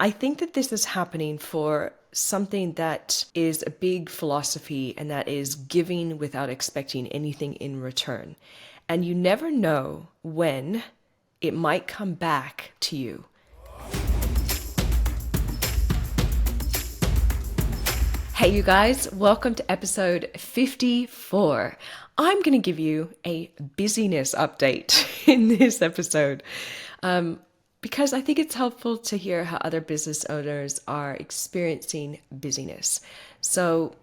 I think that this is happening for something that is a big philosophy, and that is giving without expecting anything in return. And you never know when it might come back to you. Hey, you guys, welcome to episode 54. I'm going to give you a busyness update in this episode because I think it's helpful to hear how other business owners are experiencing busyness. So,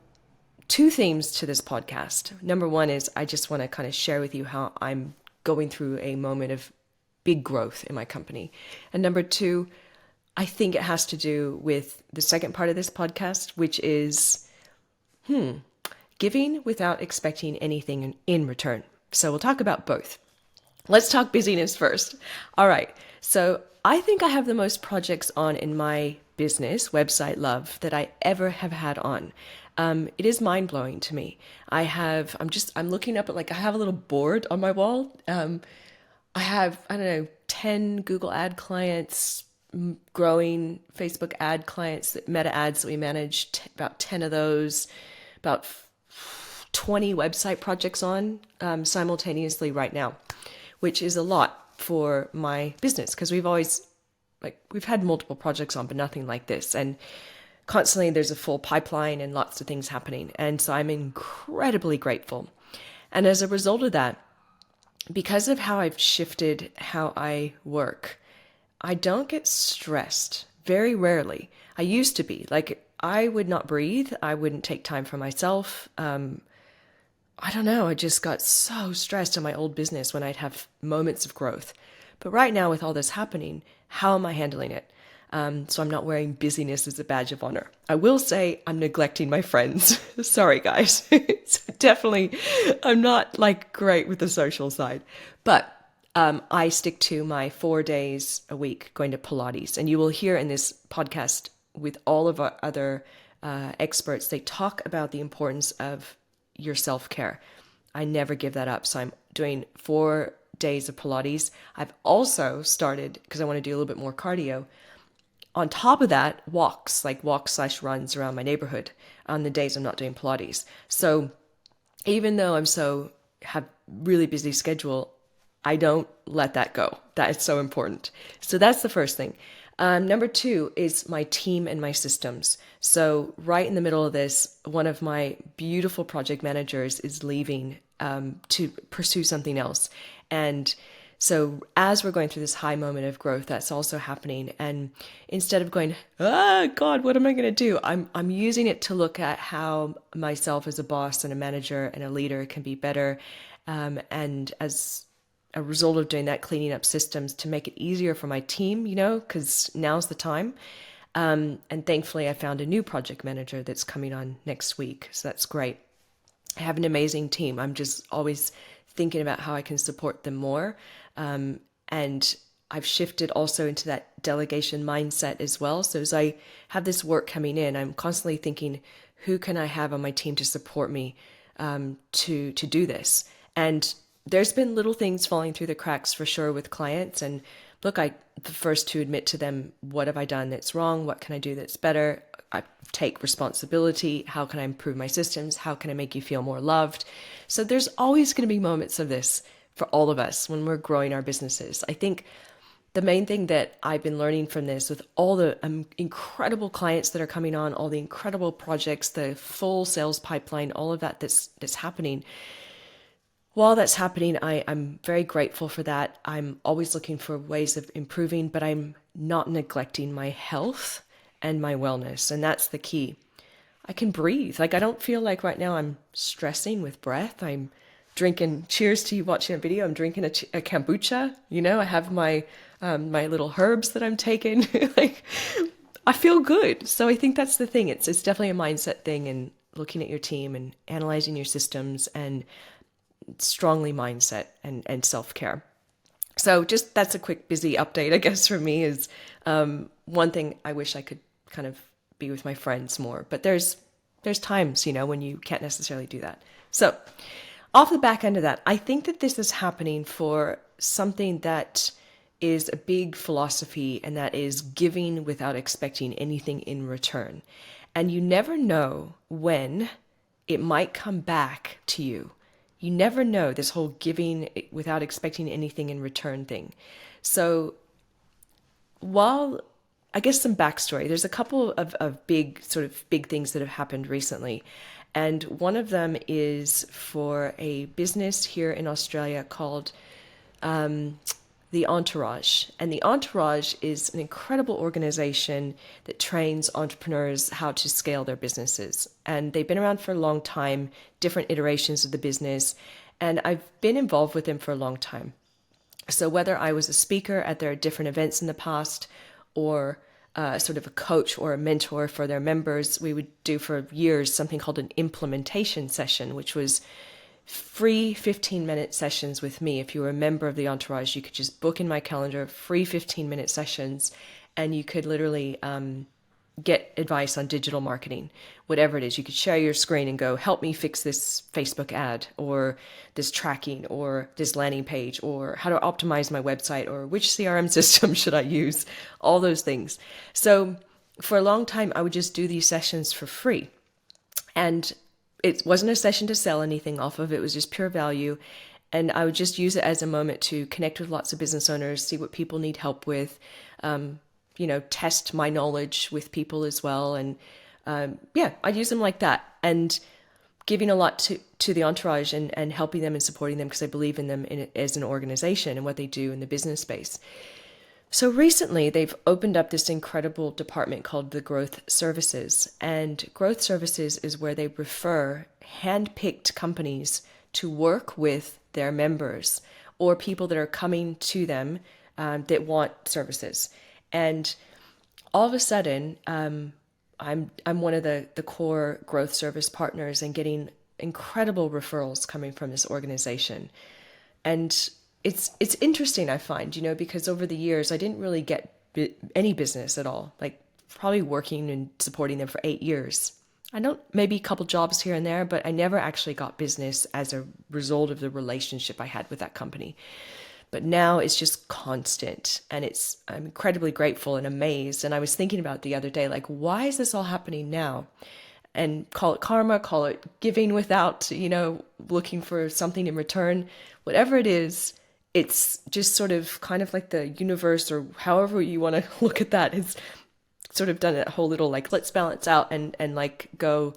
two themes to this podcast. Number one is I just want to kind of share with you how I'm going through a moment of big growth in my company. And number two, I think it has to do with the second part of this podcast, which is giving without expecting anything in return. So we'll talk about both. Let's talk busyness first. All right. So I think I have the most projects on in my business, Website Love, that I ever have had on. It is mind blowing to me. I'm looking up at I have a little board on my wall. I have, 10 Google ad clients, growing Facebook ad clients, Meta ads that we manage, about 10 of those, about 20 website projects on simultaneously right now, which is a lot for my business because we've had multiple projects on, but nothing like this. And constantly there's a full pipeline and lots of things happening. And so I'm incredibly grateful. And as a result of that, because of how I've shifted how I work, I don't get stressed very rarely. I used to be I would not breathe. I wouldn't take time for myself. I don't know. I just got so stressed in my old business when I'd have moments of growth. But right now with all this happening, how am I handling it? So I'm not wearing busyness as a badge of honor. I will say I'm neglecting my friends. Sorry, guys. It's definitely, I'm not great with the social side. But I stick to my 4 days a week going to Pilates. And you will hear in this podcast with all of our other experts, they talk about the importance of your self-care. I never give that up. So I'm doing 4 days of Pilates. I've also started, because I want to do a little bit more cardio, on top of that, walks/runs around my neighborhood on the days I'm not doing Pilates. So even though have really busy schedule, I don't let that go. That is so important. So that's the first thing. Number two is my team and my systems. So right in the middle of this, one of my beautiful project managers is leaving to pursue something else. And so as we're going through this high moment of growth, that's also happening. And instead of going, oh God, what am I going to do? I'm using it to look at how myself as a boss and a manager and a leader can be better. And as a result of doing that, cleaning up systems to make it easier for my team, because now's the time. And thankfully I found a new project manager that's coming on next week. So that's great. I have an amazing team. I'm just always thinking about how I can support them more. And I've shifted also into that delegation mindset as well. So as I have this work coming in, I'm constantly thinking, who can I have on my team to support me to do this? And there's been little things falling through the cracks for sure with clients. And look, I'm the first to admit to them, what have I done that's wrong? What can I do that's better? I take responsibility. How can I improve my systems? How can I make you feel more loved? So there's always going to be moments of this for all of us when we're growing our businesses. I think the main thing that I've been learning from this, with all the incredible clients that are coming on, all the incredible projects, the full sales pipeline, all of that that's happening. While that's happening, I'm very grateful for that. I'm always looking for ways of improving, but I'm not neglecting my health and my wellness. And that's the key. I can breathe. I don't feel like right now I'm stressing with breath. I'm drinking, cheers to you watching a video, I'm drinking a kombucha. I have my my little herbs that I'm taking. I feel good. So I think that's the thing. It's definitely a mindset thing, and looking at your team and analyzing your systems, and strongly mindset and self-care. So just that's a quick busy update, I guess, for me is one thing I wish I could kind of be with my friends more. But there's times, when you can't necessarily do that. So off the back end of that, I think that this is happening for something that is a big philosophy, and that is giving without expecting anything in return. And you never know when it might come back to you. You never know, this whole giving without expecting anything in return thing. So while, I guess some backstory, there's a couple of big things that have happened recently. And one of them is for a business here in Australia called the Entourage. And the Entourage is an incredible organization that trains entrepreneurs how to scale their businesses. And they've been around for a long time, different iterations of the business. And I've been involved with them for a long time. So whether I was a speaker at their different events in the past, or sort of a coach or a mentor for their members, we would do for years something called an implementation session, which was free 15-minute sessions with me. If you were a member of the Entourage, you could just book in my calendar free 15-minute sessions, and you could literally get advice on digital marketing, whatever it is. You could share your screen and go, help me fix this Facebook ad, or this tracking, or this landing page, or how to optimize my website, or which CRM system should I use, all those things. So for a long time, I would just do these sessions for free. And it wasn't a session to sell anything off of. It was just pure value. And I would just use it as a moment to connect with lots of business owners, see what people need help with, test my knowledge with people as well. And I'd use them like that, and giving a lot to the Entourage and helping them and supporting them because I believe in them as an organization and what they do in the business space. So recently, they've opened up this incredible department called the Growth Services. And Growth Services is where they refer hand-picked companies to work with their members or people that are coming to them that want services. And all of a sudden, I'm one of the core growth service partners and getting incredible referrals coming from this organization. And it's interesting, I find, because over the years, I didn't really get any business at all, like probably working and supporting them for 8 years. I don't, maybe a couple jobs here and there, but I never actually got business as a result of the relationship I had with that company. But now it's just constant, and I'm incredibly grateful and amazed. And I was thinking about it the other day, like, why is this all happening now? And call it karma, call it giving without, looking for something in return, whatever it is. It's just sort of kind of like the universe, or however you want to look at that, has sort of done a whole little like, let's balance out and like go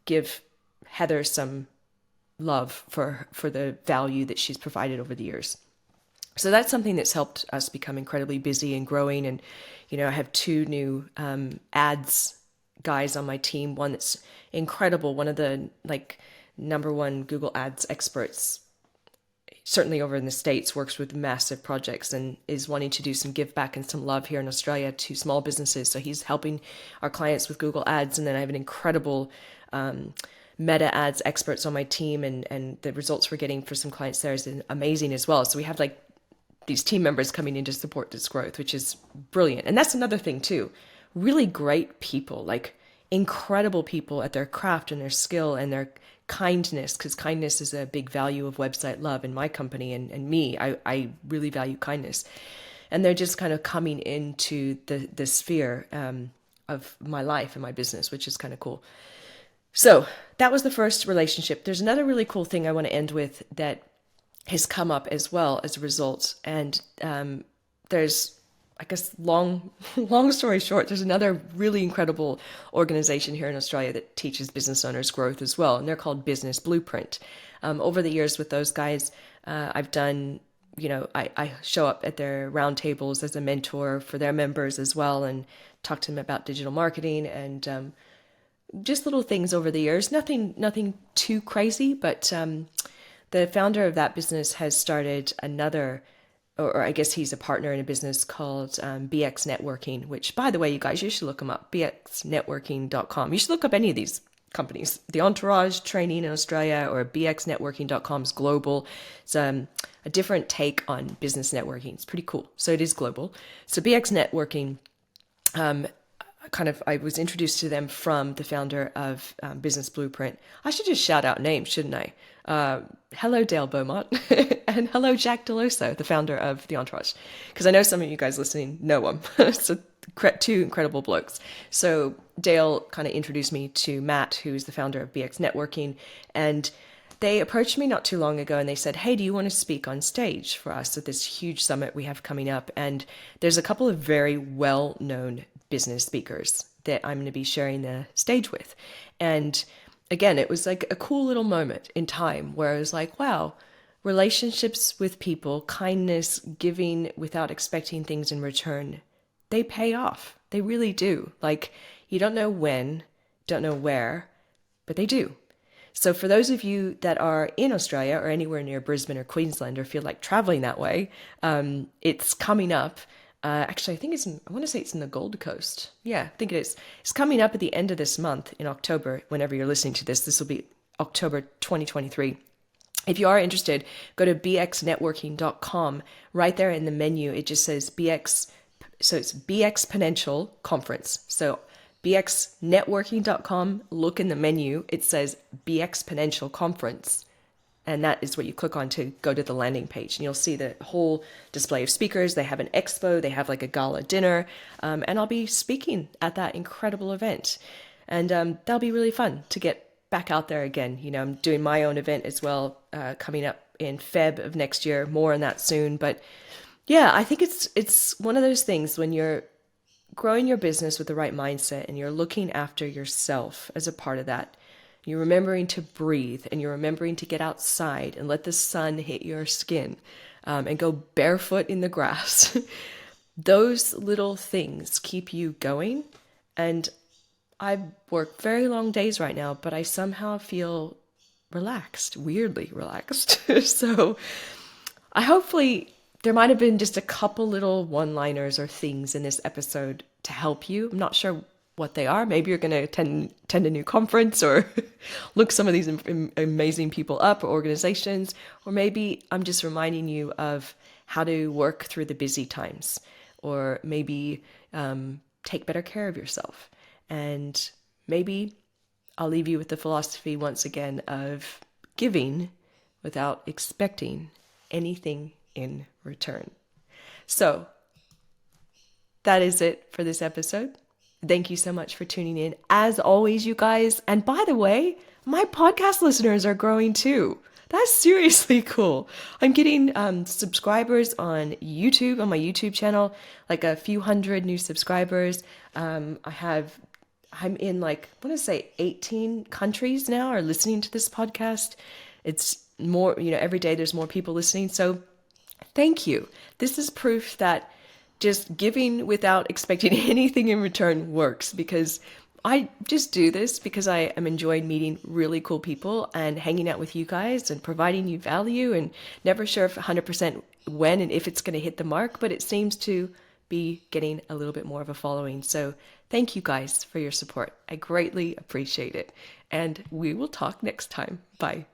give Heather some love for the value that she's provided over the years. So that's something that's helped us become incredibly busy and growing. And, I have 2 new ads guys on my team. One that's incredible, one of the number 1 Google Ads experts, certainly over in the States, works with massive projects and is wanting to do some give back and some love here in Australia to small businesses. So he's helping our clients with Google Ads. And then I have an incredible Meta Ads experts on my team, and the results we're getting for some clients there is amazing as well. So we have these team members coming in to support this growth, which is brilliant. And that's another thing too, really great people, like incredible people at their craft and their skill and their kindness, because kindness is a big value of Website Love in my company and me. I really value kindness. And they're just kind of coming into the sphere of my life and my business, which is kind of cool. So that was the first relationship. There's another really cool thing I want to end with that has come up as well as a result. And there's, I guess, long story short, there's another really incredible organization here in Australia that teaches business owners growth as well. And they're called Business Blueprint. Over the years with those guys, I've done, I show up at their roundtables as a mentor for their members as well, and talk to them about digital marketing and just little things over the years. Nothing too crazy, but the founder of that business has started another, or I guess he's a partner in a business called BX Networking, which, by the way, you guys, you should look them up, bxnetworking.com. You should look up any of these companies. The Entourage Training in Australia, or bxnetworking.com is global. It's a different take on business networking. It's pretty cool. So it is global. So BX Networking, I was introduced to them from the founder of Business Blueprint. I should just shout out names, shouldn't I? Hello, Dale Beaumont, and hello, Jack Deloso, the founder of The Entourage, because I know some of you guys listening know him. So two incredible blokes. So Dale kind of introduced me to Matt, who's the founder of BX Networking, and they approached me not too long ago and they said, hey, do you want to speak on stage for us at this huge summit we have coming up? And there's a couple of very well-known business speakers that I'm going to be sharing the stage with. And again, it was like a cool little moment in time where I was like, wow, relationships with people, kindness, giving without expecting things in return, they pay off. They really do. Like, you don't know when, don't know where, but they do. So for those of you that are in Australia or anywhere near Brisbane or Queensland or feel like traveling that way, it's coming up. Actually, I want to say it's in the Gold Coast. Yeah, I think it is. It's coming up at the end of this month in October. Whenever you're listening to this, this will be October 2023. If you are interested, go to bxnetworking.com. Right there in the menu, it just says BX. So it's BXponential Conference. So bxnetworking.com, look in the menu, it says BXponential Conference. And that is what you click on to go to the landing page. And you'll see the whole display of speakers. They have an expo, they have like a gala dinner. And I'll be speaking at that incredible event. And that'll be really fun to get back out there again. You know, I'm doing my own event as well, coming up in Feb of next year. More on that soon. But yeah, I think it's one of those things when you're growing your business with the right mindset and you're looking after yourself as a part of that. You're remembering to breathe and you're remembering to get outside and let the sun hit your skin and go barefoot in the grass. Those little things keep you going. And I work very long days right now, but I somehow feel relaxed, weirdly relaxed. So hopefully there might have been just a couple little one-liners or things in this episode to help you. I'm not sure what they are. Maybe you're going to attend a new conference or look some of these amazing people up or organizations. Or maybe I'm just reminding you of how to work through the busy times, or maybe take better care of yourself. And maybe I'll leave you with the philosophy once again of giving without expecting anything in return. So that is it for this episode. Thank you so much for tuning in. As always, you guys. And by the way, my podcast listeners are growing too. That's seriously cool. I'm getting subscribers on YouTube, on my YouTube channel, like a few hundred new subscribers. I'm in I want to say 18 countries now are listening to this podcast. It's more, every day there's more people listening. So thank you. This is proof that just giving without expecting anything in return works, because I just do this because I am enjoying meeting really cool people and hanging out with you guys and providing you value, and never sure if 100% when and if it's going to hit the mark, but it seems to be getting a little bit more of a following. So thank you guys for your support. I greatly appreciate it. And we will talk next time. Bye.